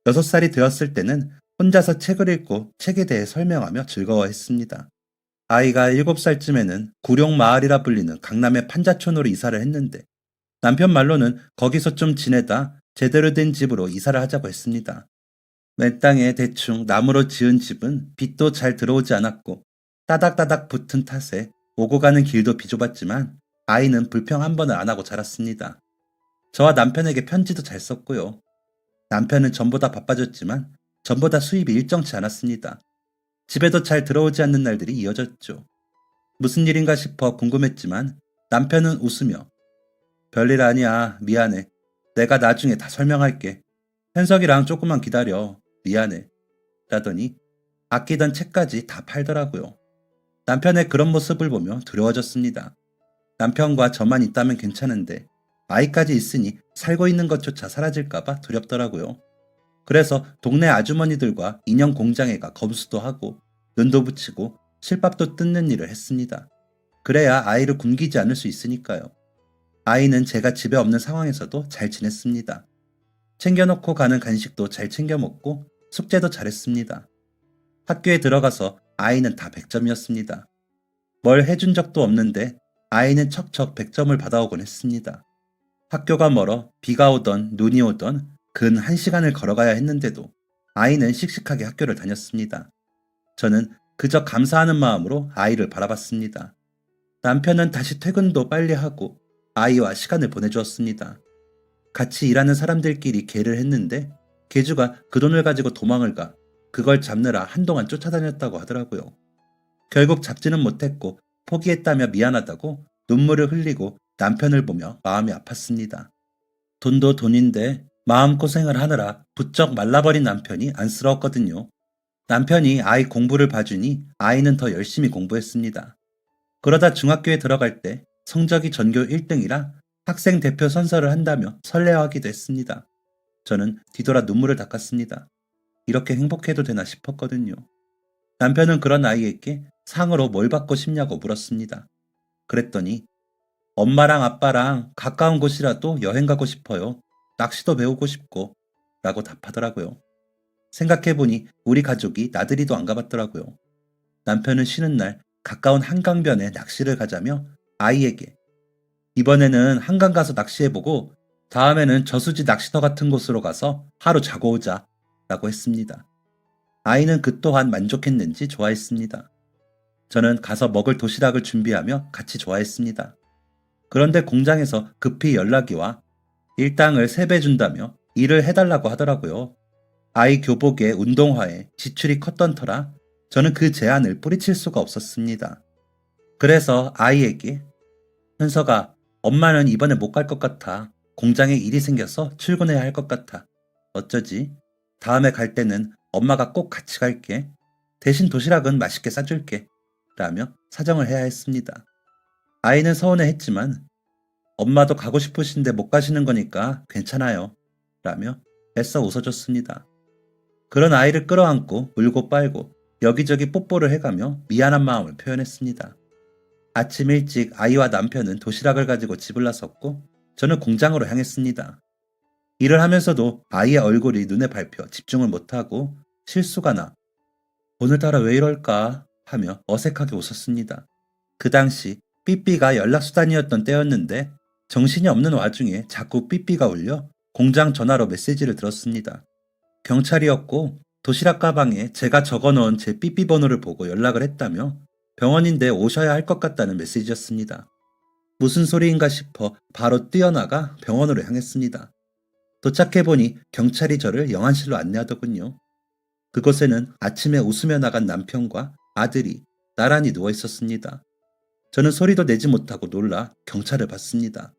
6살이 되었을 때는 혼자서 책을 읽고 책에 대해 설명하며 즐거워했습니다. 아이가 7살쯤에는 구룡마을이라 불리는 강남의 판자촌으로 이사를 했는데 남편 말로는 거기서 좀 지내다 제대로 된 집으로 이사를 하자고 했습니다. 맨 땅에 대충 나무로 지은 집은 빛도 잘 들어오지 않았고 따닥따닥 붙은 탓에 오고 가는 길도 비좁았지만 아이는 불평 한 번을 안 하고 자랐습니다. 저와 남편에게 편지도 잘 썼고요. 남편은 전보다 바빠졌지만 전보다 수입이 일정치 않았습니다. 집에도 잘 들어오지 않는 날들이 이어졌죠. 무슨 일인가 싶어 궁금했지만 남편은 웃으며 별일 아니야. 미안해. 내가 나중에 다 설명할게. 현석이랑 조금만 기다려. 미안해. 라더니 아끼던 책까지 다 팔더라고요. 남편의 그런 모습을 보며 두려워졌습니다. 남편과 저만 있다면 괜찮은데 아이까지 있으니 살고 있는 것조차 사라질까봐 두렵더라고요. 그래서 동네 아주머니들과 인형 공장에 가 검수도 하고 눈도 붙이고 실밥도 뜯는 일을 했습니다. 그래야 아이를 굶기지 않을 수 있으니까요. 아이는 제가 집에 없는 상황에서도 잘 지냈습니다. 챙겨놓고 가는 간식도 잘 챙겨 먹고 숙제도 잘했습니다. 학교에 들어가서 아이는 다 100점이었습니다. 뭘 해준 적도 없는데 아이는 척척 100점을 받아오곤 했습니다. 학교가 멀어 비가 오던 눈이 오던 근 1시간을 걸어가야 했는데도 아이는 씩씩하게 학교를 다녔습니다. 저는 그저 감사하는 마음으로 아이를 바라봤습니다. 남편은 다시 퇴근도 빨리 하고 아이와 시간을 보내주었습니다. 같이 일하는 사람들끼리 개를 했는데 개주가 그 돈을 가지고 도망을 가 그걸 잡느라 한동안 쫓아다녔다고 하더라고요. 결국 잡지는 못했고 포기했다며 미안하다고 눈물을 흘리고 남편을 보며 마음이 아팠습니다. 돈도 돈인데 마음고생을 하느라 부쩍 말라버린 남편이 안쓰러웠거든요. 남편이 아이 공부를 봐주니 아이는 더 열심히 공부했습니다. 그러다 중학교에 들어갈 때 성적이 전교 1등이라 학생 대표 선서를 한다며 설레어하기도 했습니다. 저는 뒤돌아 눈물을 닦았습니다. 이렇게 행복해도 되나 싶었거든요. 남편은 그런 아이에게 상으로 뭘 받고 싶냐고 물었습니다. 그랬더니 엄마랑 아빠랑 가까운 곳이라도 여행 가고 싶어요. 낚시도 배우고 싶고 라고 답하더라고요. 생각해보니 우리 가족이 나들이도 안 가봤더라고요. 남편은 쉬는 날 가까운 한강변에 낚시를 가자며 아이에게 이번에는 한강 가서 낚시해보고 다음에는 저수지 낚시터 같은 곳으로 가서 하루 자고 오자 라고 했습니다. 아이는 그 또한 만족했는지 좋아했습니다. 저는 가서 먹을 도시락을 준비하며 같이 좋아했습니다. 그런데 공장에서 급히 연락이 와 일당을 3배 준다며 일을 해달라고 하더라고요. 아이 교복에 운동화에 지출이 컸던 터라 저는 그 제안을 뿌리칠 수가 없었습니다. 그래서 아이에게 현서가 엄마는 이번에 못 갈 것 같아. 공장에 일이 생겨서 출근해야 할 것 같아. 어쩌지? 다음에 갈 때는 엄마가 꼭 같이 갈게. 대신 도시락은 맛있게 싸줄게. 라며 사정을 해야 했습니다. 아이는 서운해했지만 엄마도 가고 싶으신데 못 가시는 거니까 괜찮아요. 라며 애써 웃어줬습니다. 그런 아이를 끌어안고 울고 빨고 여기저기 뽀뽀를 해가며 미안한 마음을 표현했습니다. 아침 일찍 아이와 남편은 도시락을 가지고 집을 나섰고 저는 공장으로 향했습니다. 일을 하면서도 아이의 얼굴이 눈에 밟혀 집중을 못하고 실수가 나 오늘따라 왜 이럴까 하며 어색하게 웃었습니다. 그 당시 삐삐가 연락수단이었던 때였는데 정신이 없는 와중에 자꾸 삐삐가 울려 공장 전화로 메시지를 들었습니다. 경찰이었고 도시락 가방에 제가 적어놓은 제 삐삐 번호를 보고 연락을 했다며 병원인데 오셔야 할 것 같다는 메시지였습니다. 무슨 소리인가 싶어 바로 뛰어나가 병원으로 향했습니다. 도착해보니 경찰이 저를 영안실로 안내하더군요. 그곳에는 아침에 웃으며 나간 남편과 아들이 나란히 누워 있었습니다. 저는 소리도 내지 못하고 놀라 경찰을 봤습니다.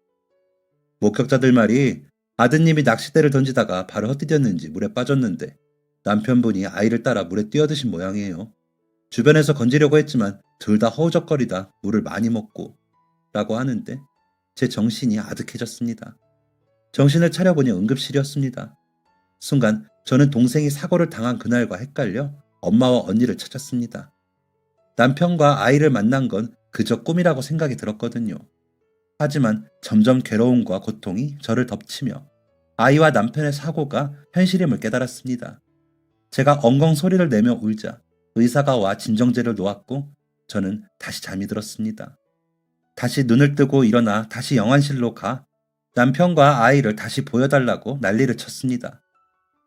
목격자들 말이 아드님이 낚싯대를 던지다가 발을 헛디뎠는지 물에 빠졌는데 남편분이 아이를 따라 물에 뛰어드신 모양이에요. 주변에서 건지려고 했지만 둘 다 허우적거리다 물을 많이 먹고 라고 하는데 제 정신이 아득해졌습니다. 정신을 차려보니 응급실이었습니다. 순간 저는 동생이 사고를 당한 그날과 헷갈려 엄마와 언니를 찾았습니다. 남편과 아이를 만난 건 그저 꿈이라고 생각이 들었거든요. 하지만 점점 괴로움과 고통이 저를 덮치며 아이와 남편의 사고가 현실임을 깨달았습니다. 제가 엉엉 소리를 내며 울자 의사가 와 진정제를 놓았고 저는 다시 잠이 들었습니다. 다시 눈을 뜨고 일어나 다시 영안실로 가 남편과 아이를 다시 보여달라고 난리를 쳤습니다.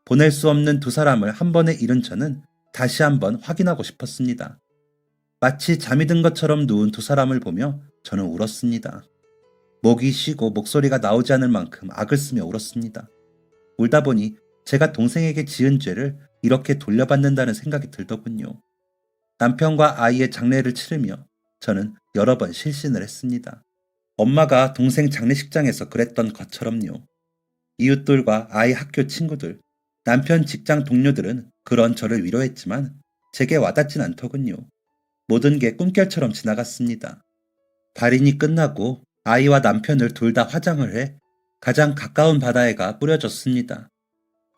보낼 수 없는 두 사람을 한 번에 잃은 저는 다시 한번 확인하고 싶었습니다. 마치 잠이 든 것처럼 누운 두 사람을 보며 저는 울었습니다. 목이 쉬고 목소리가 나오지 않을 만큼 악을 쓰며 울었습니다. 울다 보니 제가 동생에게 지은 죄를 이렇게 돌려받는다는 생각이 들더군요. 남편과 아이의 장례를 치르며 저는 여러 번 실신을 했습니다. 엄마가 동생 장례식장에서 그랬던 것처럼요. 이웃들과 아이 학교 친구들, 남편 직장 동료들은 그런 저를 위로했지만 제게 와닿진 않더군요. 모든 게 꿈결처럼 지나갔습니다. 발인이 끝나고 아이와 남편을 둘 다 화장을 해 가장 가까운 바다에 가 뿌려줬습니다.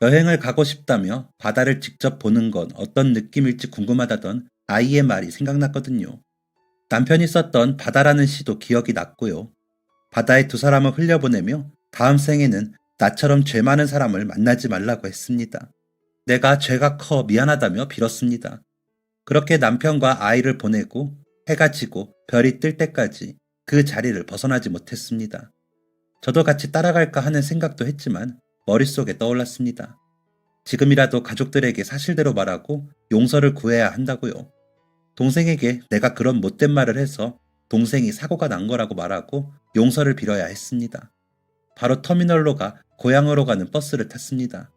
여행을 가고 싶다며 바다를 직접 보는 건 어떤 느낌일지 궁금하다던 아이의 말이 생각났거든요. 남편이 썼던 바다라는 시도 기억이 났고요. 바다에 두 사람을 흘려보내며 다음 생에는 나처럼 죄 많은 사람을 만나지 말라고 했습니다. 내가 죄가 커 미안하다며 빌었습니다. 그렇게 남편과 아이를 보내고 해가 지고 별이 뜰 때까지 그 자리를 벗어나지 못했습니다. 저도 같이 따라갈까 하는 생각도 했지만 머릿속에 떠올랐습니다. 지금이라도 가족들에게 사실대로 말하고 용서를 구해야 한다고요. 동생에게 내가 그런 못된 말을 해서 동생이 사고가 난 거라고 말하고 용서를 빌어야 했습니다. 바로 터미널로 가 고향으로 가는 버스를 탔습니다.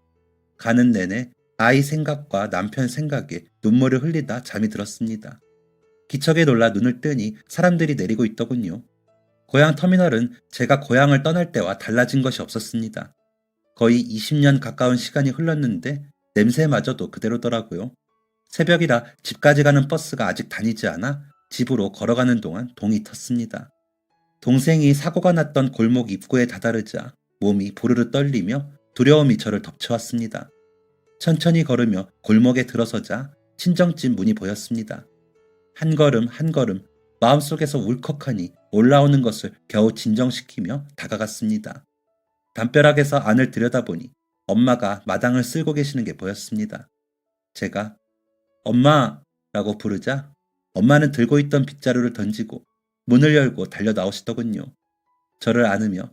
가는 내내 아이 생각과 남편 생각에 눈물을 흘리다 잠이 들었습니다. 기척에 놀라 눈을 뜨니 사람들이 내리고 있더군요. 고향 터미널은 제가 고향을 떠날 때와 달라진 것이 없었습니다. 거의 20년 가까운 시간이 흘렀는데 냄새마저도 그대로더라고요. 새벽이라 집까지 가는 버스가 아직 다니지 않아 집으로 걸어가는 동안 동이 텄습니다. 동생이 사고가 났던 골목 입구에 다다르자 몸이 부르르 떨리며 두려움이 저를 덮쳐왔습니다. 천천히 걸으며 골목에 들어서자 친정집 문이 보였습니다. 한 걸음 한 걸음 마음속에서 울컥하니 올라오는 것을 겨우 진정시키며 다가갔습니다. 담벼락에서 안을 들여다보니 엄마가 마당을 쓸고 계시는 게 보였습니다. 제가 엄마라고 부르자 엄마는 들고 있던 빗자루를 던지고 문을 열고 달려 나오시더군요. 저를 안으며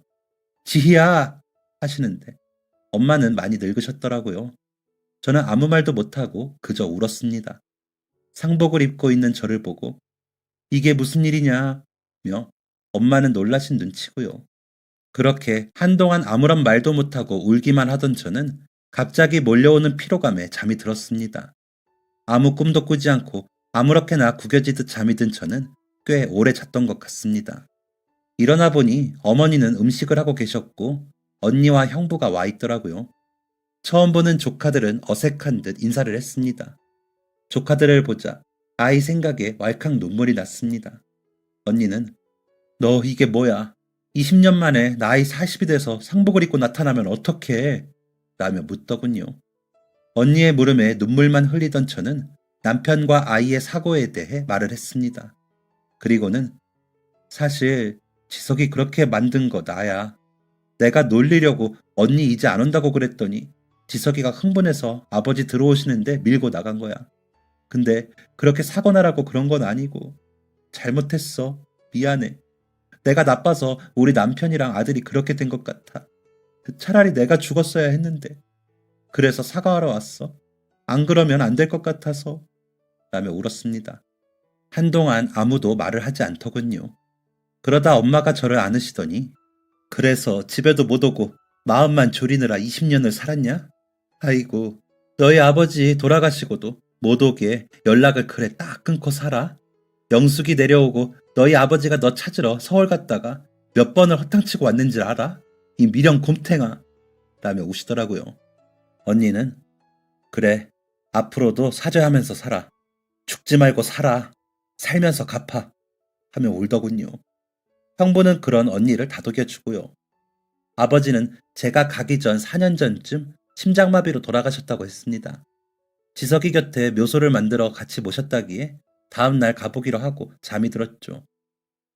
지희야 하시는데 엄마는 많이 늙으셨더라고요. 저는 아무 말도 못하고 그저 울었습니다. 상복을 입고 있는 저를 보고 이게 무슨 일이냐며 엄마는 놀라신 눈치고요. 그렇게 한동안 아무런 말도 못하고 울기만 하던 저는 갑자기 몰려오는 피로감에 잠이 들었습니다. 아무 꿈도 꾸지 않고 아무렇게나 구겨지듯 잠이 든 저는 꽤 오래 잤던 것 같습니다. 일어나 보니 어머니는 음식을 하고 계셨고 언니와 형부가 와 있더라고요. 처음 보는 조카들은 어색한 듯 인사를 했습니다. 조카들을 보자 아이 생각에 왈칵 눈물이 났습니다. 언니는 너 이게 뭐야? 20년 만에 나이 40이 돼서 상복을 입고 나타나면 어떡해? 라며 묻더군요. 언니의 물음에 눈물만 흘리던 저는 남편과 아이의 사고에 대해 말을 했습니다. 그리고는 사실 지석이 그렇게 만든 거 나야. 내가 놀리려고 언니 이제 안 온다고 그랬더니 지석이가 흥분해서 아버지 들어오시는데 밀고 나간 거야. 근데 그렇게 사고 나라고 그런 건 아니고 잘못했어. 미안해. 내가 나빠서 우리 남편이랑 아들이 그렇게 된 것 같아. 차라리 내가 죽었어야 했는데. 그래서 사과하러 왔어. 안 그러면 안 될 것 같아서. 라며 울었습니다. 한동안 아무도 말을 하지 않더군요. 그러다 엄마가 저를 안으시더니 그래서 집에도 못 오고 마음만 졸이느라 20년을 살았냐? 아이고, 너희 아버지 돌아가시고도 못 오게 연락을 그래 딱 끊고 살아? 영숙이 내려오고 너희 아버지가 너 찾으러 서울 갔다가 몇 번을 허탕치고 왔는지 알아? 이 미련 곰탱아. 라며 우시더라고요. 언니는 그래, 앞으로도 사죄하면서 살아. 죽지 말고 살아. 살면서 갚아. 하며 울더군요. 형부는 그런 언니를 다독여주고요. 아버지는 제가 가기 전 4년 전쯤 심장마비로 돌아가셨다고 했습니다. 지석이 곁에 묘소를 만들어 같이 모셨다기에 다음날 가보기로 하고 잠이 들었죠.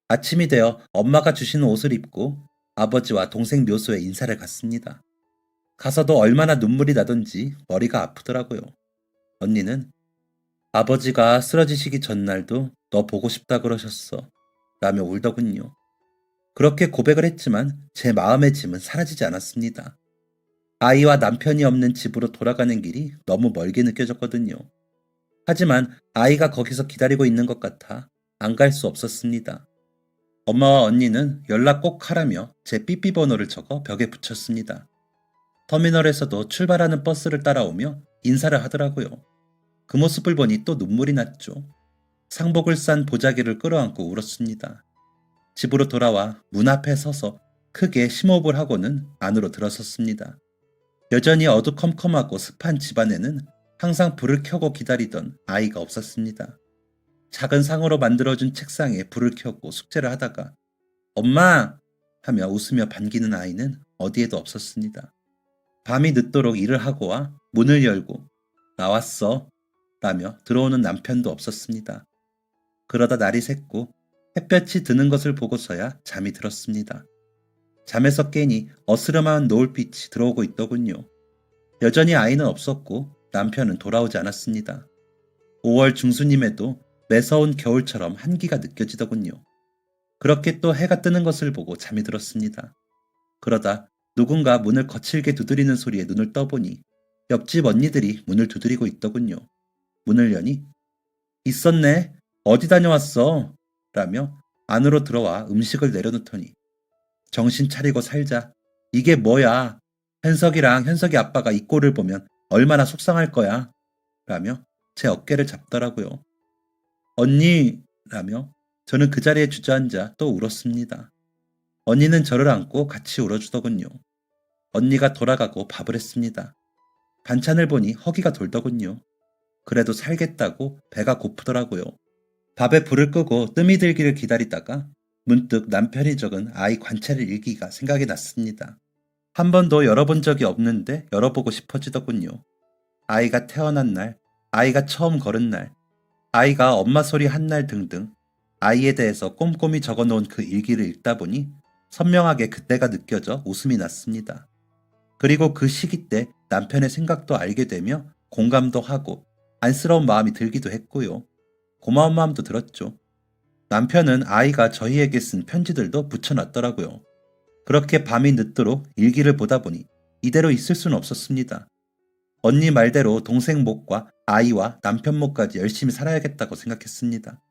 아침이 되어 엄마가 주시는 옷을 입고 아버지와 동생 묘소에 인사를 갔습니다. 가서도 얼마나 눈물이 나던지 머리가 아프더라고요. 언니는 아버지가 쓰러지시기 전날도 너 보고 싶다 그러셨어. 라며 울더군요. 그렇게 고백을 했지만 제 마음의 짐은 사라지지 않았습니다. 아이와 남편이 없는 집으로 돌아가는 길이 너무 멀게 느껴졌거든요. 하지만 아이가 거기서 기다리고 있는 것 같아 안 갈 수 없었습니다. 엄마와 언니는 연락 꼭 하라며 제 삐삐 번호를 적어 벽에 붙였습니다. 터미널에서도 출발하는 버스를 따라오며 인사를 하더라고요. 그 모습을 보니 또 눈물이 났죠. 상복을 싼 보자기를 끌어안고 울었습니다. 집으로 돌아와 문 앞에 서서 크게 심호흡을 하고는 안으로 들어섰습니다. 여전히 어두컴컴하고 습한 집안에는 항상 불을 켜고 기다리던 아이가 없었습니다. 작은 상으로 만들어준 책상에 불을 켜고 숙제를 하다가 엄마! 하며 웃으며 반기는 아이는 어디에도 없었습니다. 밤이 늦도록 일을 하고 와 문을 열고 나왔어 라며 들어오는 남편도 없었습니다. 그러다 날이 샜고 햇볕이 드는 것을 보고서야 잠이 들었습니다. 잠에서 깨니 어스름한 노을빛이 들어오고 있더군요. 여전히 아이는 없었고 남편은 돌아오지 않았습니다. 5월 중순임에도 매서운 겨울처럼 한기가 느껴지더군요. 그렇게 또 해가 뜨는 것을 보고 잠이 들었습니다. 그러다 누군가 문을 거칠게 두드리는 소리에 눈을 떠보니 옆집 언니들이 문을 두드리고 있더군요. 문을 여니 있었네. 어디 다녀왔어? 라며 안으로 들어와 음식을 내려놓더니 정신 차리고 살자. 이게 뭐야? 현석이랑 현석이 아빠가 이 꼴을 보면 얼마나 속상할 거야. 라며 제 어깨를 잡더라고요. 언니! 라며 저는 그 자리에 주저앉아 또 울었습니다. 언니는 저를 안고 같이 울어주더군요. 언니가 돌아가고 밥을 했습니다. 반찬을 보니 허기가 돌더군요. 그래도 살겠다고 배가 고프더라고요. 밥에 불을 끄고 뜸이 들기를 기다리다가 문득 남편이 적은 아이 관찰 일기가 생각이 났습니다. 한 번도 열어본 적이 없는데 열어보고 싶어지더군요. 아이가 태어난 날, 아이가 처음 걸은 날, 아이가 엄마 소리 한 날 등등 아이에 대해서 꼼꼼히 적어놓은 그 일기를 읽다 보니 선명하게 그때가 느껴져 웃음이 났습니다. 그리고 그 시기 때 남편의 생각도 알게 되며 공감도 하고 안쓰러운 마음이 들기도 했고요. 고마운 마음도 들었죠. 남편은 아이가 저희에게 쓴 편지들도 붙여놨더라고요. 그렇게 밤이 늦도록 일기를 보다 보니 이대로 있을 수는 없었습니다. 언니 말대로 동생 몫과 아이와 남편 몫까지 열심히 살아야겠다고 생각했습니다.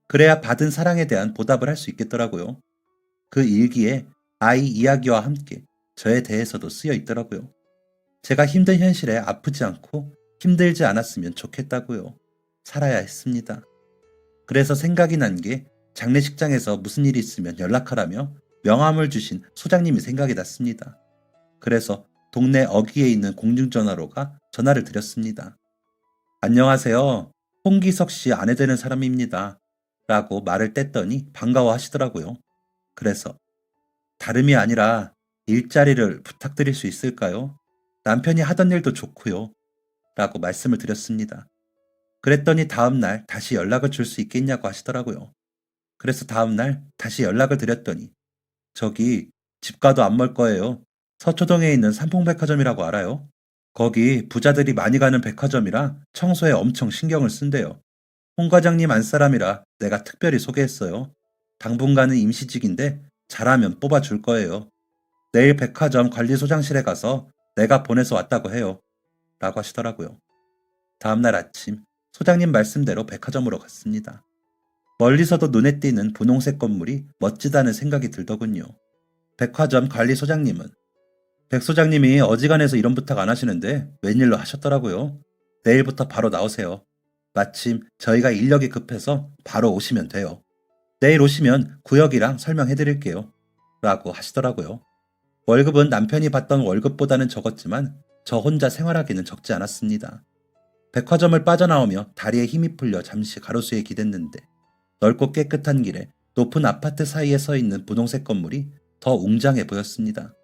그래야 받은 사랑에 대한 보답을 할 수 있겠더라고요. 그 일기에 아이 이야기와 함께 저에 대해서도 쓰여 있더라고요. 제가 힘든 현실에 아프지 않고 힘들지 않았으면 좋겠다고요. 살아야 했습니다. 그래서 생각이 난 게 장례식장에서 무슨 일이 있으면 연락하라며 명함을 주신 소장님이 생각이 났습니다. 그래서 동네 어귀에 있는 공중전화로가 전화를 드렸습니다. 안녕하세요. 홍기석 씨 아내 되는 사람입니다. 라고 말을 뗐더니 반가워하시더라고요. 그래서 다름이 아니라 일자리를 부탁드릴 수 있을까요? 남편이 하던 일도 좋고요. 라고 말씀을 드렸습니다. 그랬더니 다음날 다시 연락을 줄 수 있겠냐고 하시더라고요. 그래서 다음날 다시 연락을 드렸더니 저기 집가도 안 멀 거예요. 서초동에 있는 삼풍백화점이라고 알아요? 거기 부자들이 많이 가는 백화점이라 청소에 엄청 신경을 쓴대요. 홍 과장님 안 사람이라 내가 특별히 소개했어요. 당분간은 임시직인데 잘하면 뽑아줄 거예요. 내일 백화점 관리소장실에 가서 내가 보내서 왔다고 해요. 라고 하시더라고요. 다음날 아침 소장님 말씀대로 백화점으로 갔습니다. 멀리서도 눈에 띄는 분홍색 건물이 멋지다는 생각이 들더군요. 백화점 관리소장님은 백 소장님이 어지간해서 이런 부탁 안 하시는데 웬일로 하셨더라고요. 내일부터 바로 나오세요. 마침 저희가 인력이 급해서 바로 오시면 돼요. 내일 오시면 구역이랑 설명해드릴게요. 라고 하시더라고요. 월급은 남편이 받던 월급보다는 적었지만 저 혼자 생활하기는 적지 않았습니다. 백화점을 빠져나오며 다리에 힘이 풀려 잠시 가로수에 기댔는데 넓고 깨끗한 길에 높은 아파트 사이에 서 있는 분홍색 건물이 더 웅장해 보였습니다.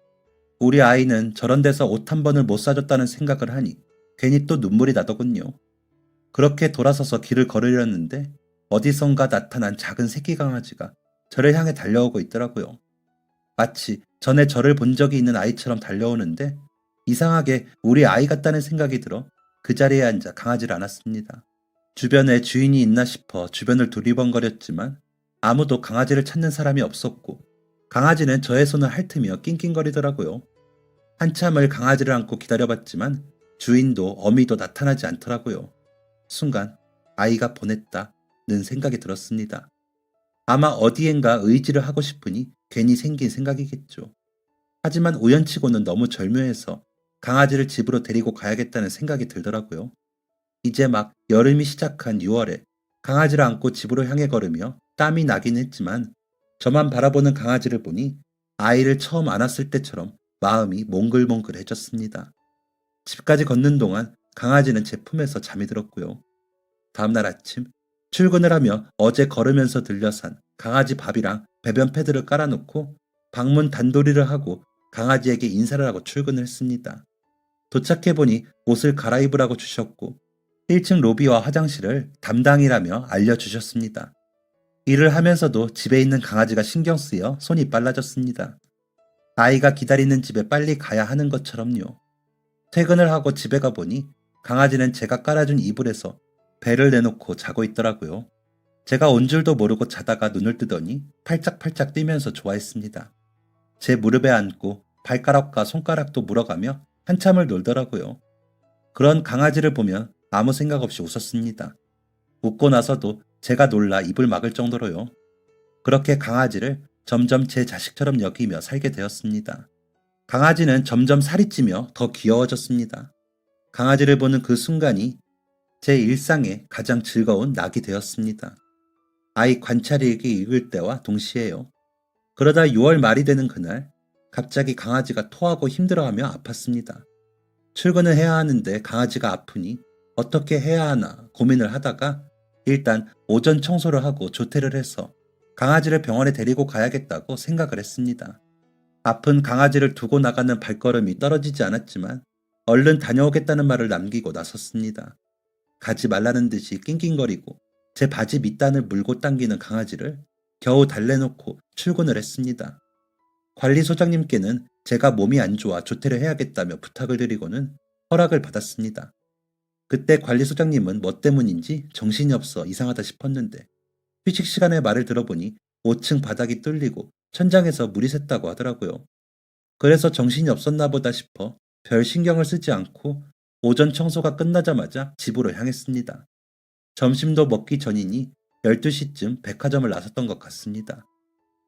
우리 아이는 저런 데서 옷 한 번을 못 사줬다는 생각을 하니 괜히 또 눈물이 나더군요. 그렇게 돌아서서 길을 걸으려는데 어디선가 나타난 작은 새끼 강아지가 저를 향해 달려오고 있더라고요. 마치 전에 저를 본 적이 있는 아이처럼 달려오는데 이상하게 우리 아이 같다는 생각이 들어 그 자리에 앉아 강아지를 안았습니다. 주변에 주인이 있나 싶어 주변을 두리번거렸지만 아무도 강아지를 찾는 사람이 없었고 강아지는 저의 손을 핥으며 낑낑거리더라고요. 한참을 강아지를 안고 기다려봤지만 주인도 어미도 나타나지 않더라고요. 순간 아이가 보냈다는 생각이 들었습니다. 아마 어디엔가 의지를 하고 싶으니 괜히 생긴 생각이겠죠. 하지만 우연치고는 너무 절묘해서 강아지를 집으로 데리고 가야겠다는 생각이 들더라고요. 이제 막 여름이 시작한 6월에 강아지를 안고 집으로 향해 걸으며 땀이 나긴 했지만 저만 바라보는 강아지를 보니 아이를 처음 안았을 때처럼 마음이 몽글몽글해졌습니다. 집까지 걷는 동안 강아지는 제 품에서 잠이 들었고요. 다음날 아침 출근을 하며 어제 걸으면서 들려 산 강아지 밥이랑 배변 패드를 깔아놓고 방문 단도리를 하고 강아지에게 인사를 하고 출근을 했습니다. 도착해보니 옷을 갈아입으라고 주셨고 1층 로비와 화장실을 담당이라며 알려주셨습니다. 일을 하면서도 집에 있는 강아지가 신경 쓰여 손이 빨라졌습니다. 아이가 기다리는 집에 빨리 가야 하는 것처럼요. 퇴근을 하고 집에 가보니 강아지는 제가 깔아준 이불에서 배를 내놓고 자고 있더라고요. 제가 온 줄도 모르고 자다가 눈을 뜨더니 팔짝팔짝 뛰면서 좋아했습니다. 제 무릎에 앉고 발가락과 손가락도 물어가며 한참을 놀더라고요. 그런 강아지를 보면 아무 생각 없이 웃었습니다. 웃고 나서도 제가 놀라 입을 막을 정도로요. 그렇게 강아지를 점점 제 자식처럼 여기며 살게 되었습니다. 강아지는 점점 살이 찌며 더 귀여워졌습니다. 강아지를 보는 그 순간이 제 일상의 가장 즐거운 낙이 되었습니다. 아이 관찰일기 읽을 때와 동시에요. 그러다 6월 말이 되는 그날 갑자기 강아지가 토하고 힘들어하며 아팠습니다. 출근을 해야 하는데 강아지가 아프니 어떻게 해야 하나 고민을 하다가 일단 오전 청소를 하고 조퇴를 해서 강아지를 병원에 데리고 가야겠다고 생각을 했습니다. 아픈 강아지를 두고 나가는 발걸음이 떨어지지 않았지만 얼른 다녀오겠다는 말을 남기고 나섰습니다. 가지 말라는 듯이 낑낑거리고 제 바지 밑단을 물고 당기는 강아지를 겨우 달래놓고 출근을 했습니다. 관리소장님께는 제가 몸이 안 좋아 조퇴를 해야겠다며 부탁을 드리고는 허락을 받았습니다. 그때 관리소장님은 뭐 때문인지 정신이 없어 이상하다 싶었는데 휴식 시간에 말을 들어보니 5층 바닥이 뚫리고 천장에서 물이 샜다고 하더라고요. 그래서 정신이 없었나 보다 싶어 별 신경을 쓰지 않고 오전 청소가 끝나자마자 집으로 향했습니다. 점심도 먹기 전이니 12시쯤 백화점을 나섰던 것 같습니다.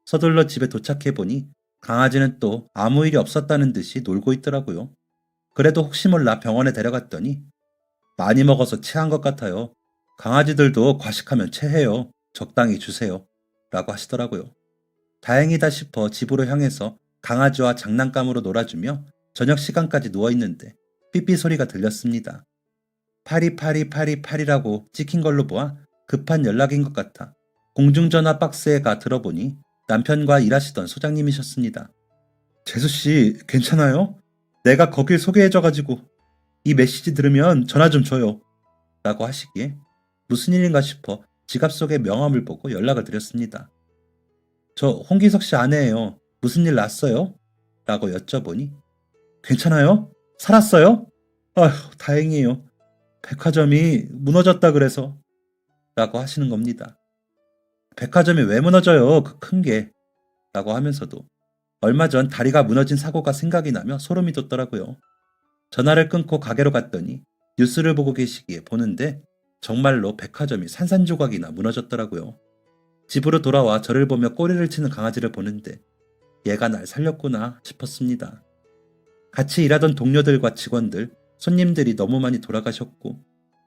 서둘러 집에 도착해보니 강아지는 또 아무 일이 없었다는 듯이 놀고 있더라고요. 그래도 혹시 몰라 병원에 데려갔더니 많이 먹어서 체한 것 같아요. 강아지들도 과식하면 체해요. 적당히 주세요. 라고 하시더라고요. 다행이다 싶어 집으로 향해서 강아지와 장난감으로 놀아주며 저녁 시간까지 누워있는데 삐삐 소리가 들렸습니다. 파리파리파리파리라고 찍힌 걸로 보아 급한 연락인 것 같아 공중전화 박스에 가 들어보니 남편과 일하시던 소장님이셨습니다. 재수씨 괜찮아요? 내가 거길 소개해줘가지고 이 메시지 들으면 전화 좀 줘요. 라고 하시기에 무슨 일인가 싶어 지갑 속의 명함을 보고 연락을 드렸습니다. 저 홍기석 씨 아내예요. 무슨 일 났어요? 라고 여쭤보니 괜찮아요? 살았어요? 아휴 다행이에요. 백화점이 무너졌다 그래서 라고 하시는 겁니다. 백화점이 왜 무너져요? 그 큰 게 라고 하면서도 얼마 전 다리가 무너진 사고가 생각이 나며 소름이 돋더라고요. 전화를 끊고 가게로 갔더니 뉴스를 보고 계시기에 보는데 정말로 백화점이 산산조각이나 무너졌더라고요. 집으로 돌아와 저를 보며 꼬리를 치는 강아지를 보는데 얘가 날 살렸구나 싶었습니다. 같이 일하던 동료들과 직원들, 손님들이 너무 많이 돌아가셨고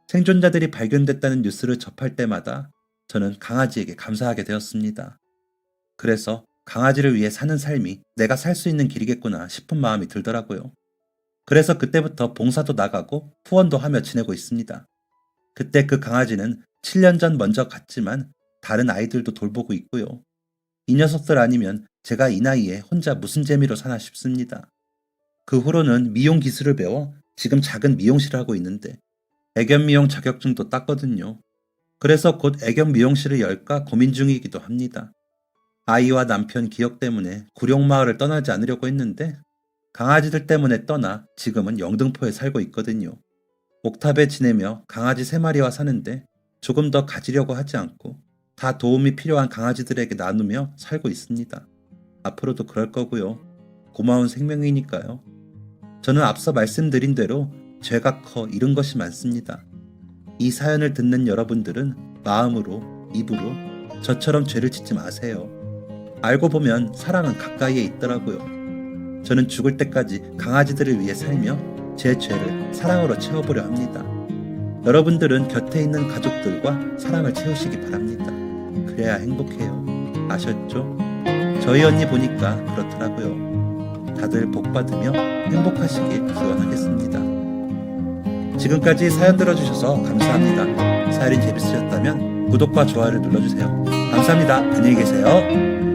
생존자들이 발견됐다는 뉴스를 접할 때마다 저는 강아지에게 감사하게 되었습니다. 그래서 강아지를 위해 사는 삶이 내가 살 수 있는 길이겠구나 싶은 마음이 들더라고요. 그래서 그때부터 봉사도 나가고 후원도 하며 지내고 있습니다. 그때 그 강아지는 7년 전 먼저 갔지만 다른 아이들도 돌보고 있고요. 이 녀석들 아니면 제가 이 나이에 혼자 무슨 재미로 사나 싶습니다. 그 후로는 미용 기술을 배워 지금 작은 미용실을 하고 있는데 애견 미용 자격증도 땄거든요. 그래서 곧 애견 미용실을 열까 고민 중이기도 합니다. 아이와 남편 기억 때문에 구룡마을을 떠나지 않으려고 했는데 강아지들 때문에 떠나 지금은 영등포에 살고 있거든요. 옥탑에 지내며 강아지 3마리와 사는데 조금 더 가지려고 하지 않고 다 도움이 필요한 강아지들에게 나누며 살고 있습니다. 앞으로도 그럴 거고요. 고마운 생명이니까요. 저는 앞서 말씀드린 대로 죄가 커 잃은 것이 많습니다. 이 사연을 듣는 여러분들은 마음으로, 입으로 저처럼 죄를 짓지 마세요. 알고 보면 사랑은 가까이에 있더라고요. 저는 죽을 때까지 강아지들을 위해 살며 제 죄를 사랑으로 채워보려 합니다. 여러분들은 곁에 있는 가족들과 사랑을 채우시기 바랍니다. 그래야 행복해요. 아셨죠? 저희 언니 보니까 그렇더라고요. 다들 복 받으며 행복하시길 기원하겠습니다. 지금까지 사연 들어주셔서 감사합니다. 사연이 재밌으셨다면 구독과 좋아요를 눌러주세요. 감사합니다. 안녕히 계세요.